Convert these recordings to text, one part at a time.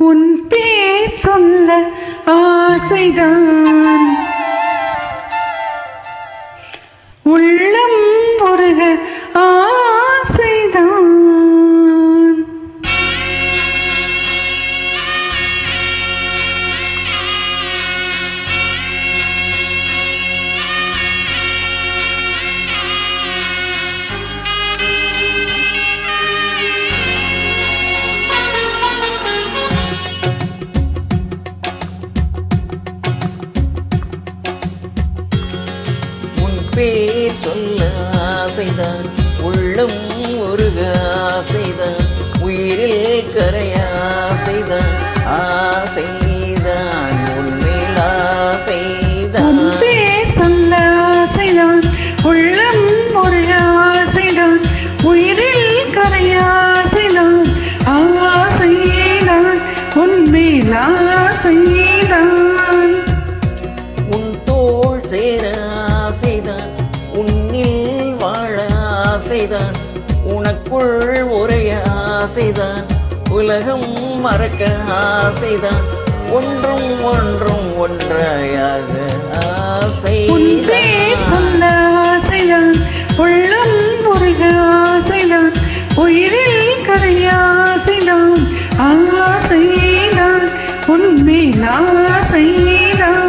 உன் பேர் சொல்ல ஆசைதான், உள்ளம் முருக ஆசைதான். பேர் சொல்ல ஆசைதான், உள்ளம் உருக ஆசைதான், உயிரில் கரைய ஆசைதான், ஆசைதான் உன்மேல் ஆசைதான். பேர் சொல்ல ஆசைதான், உள்ளம் உருக ஆசைதான், உயிரில் கரைய ஆசைதான், ஆசைதான் உன்மேல் ஆசைதான். உன் தோள் சேர ஆசைதான், உன்னில் வாழ ஆசைதான், உனக்குள் உரைய ஆசைதான், உலகம் மறக்க ஆசைதான், ஒன்றும் ஒன்றும் ஒன்றாயாக ஆசைதான், உள்ளம் முருக ஆசைதான், உயிரில் கரைய ஆசைதான், ஆசைதான் உன்மேல் ஆசைதான்.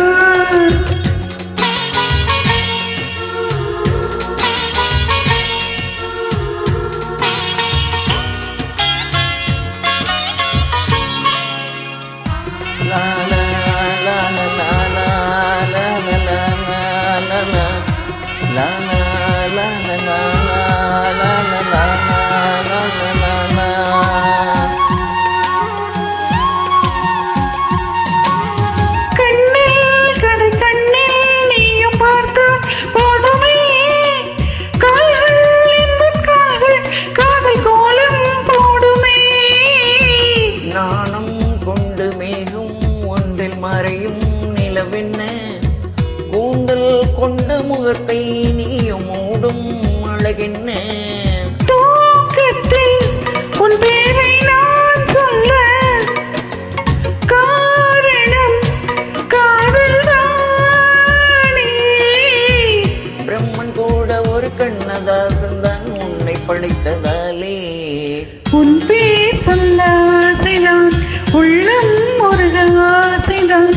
மறையும் நிலவென்ன கூந்தல் கொண்ட முகத்தை நீயும் மூடும் அழகென்ன. தூக்கத்தில் உன் பேரை நான் சொல்ல காரணம் காதல்தானே. பிரம்மன் கூட ஒரு கண்ணதாசன் தான் உன்னை படைத்ததாலே. உன் பேர் சொல்ல ஆசைதான், உள்ளம் முருக ஆசைதான்,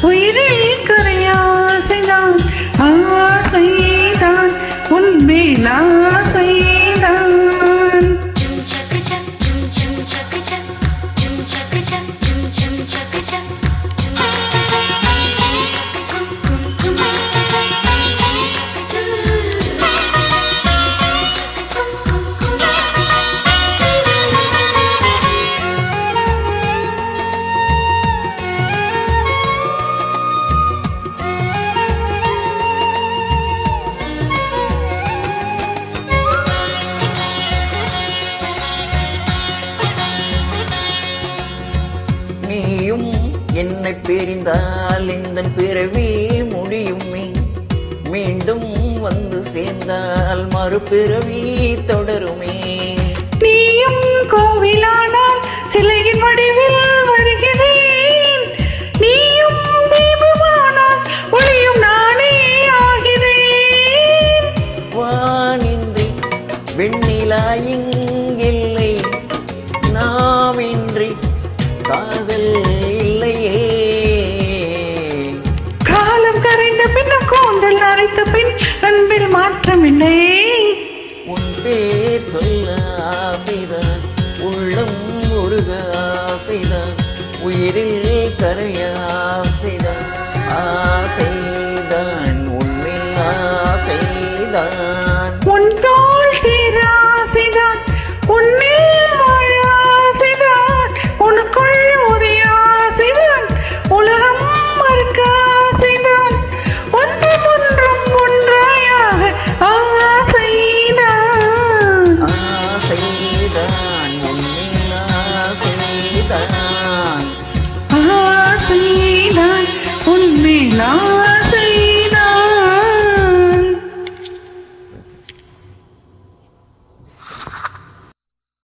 உயிரில் கரைய ஆசைதான், ஆசைதான் உன்மேல் ஆசைதான். நீயும் என்னை பிரிந்தால் இந்த பிறவி முடியுமே, மீண்டும் வந்து சேர்ந்தால் மறுபிறவி தொடருமே. நீயும் கோவிலானால் சிலையின் வடிவில் வருகிறேன், நீயும் தீபமானால் ஒளியும் நானே ஆகிறேன். வானின்றி வெண்ணிலா இங்கில்லை, நாமின்றி காதல் இல்லையே. காலம் கரைந்த பின்னும் கூந்தல் அரைத்த பின் அன்பில் மாற்றமில்லை. உன் பேர் சொல்ல ஆசைதான், உள்ளம் உருக ஆசைதான், உயிரில் கரைய ஆசைதான், ஆசைதான் உன்மேல் ஆசைதான். உன் தோள் சேர ஆசைதான், உன்னில் வாழ ஆசைதான், உனக்குள் உரிய ஆசைதான், உலகம் மறுக்க ஆசைதான், ஒன்றும் ஒன்றும் ஒன்றாயாக ஆசைதான், ஆசைதான் உன்மேல் ஆசைதான், ஆசைதான் உன்மேல்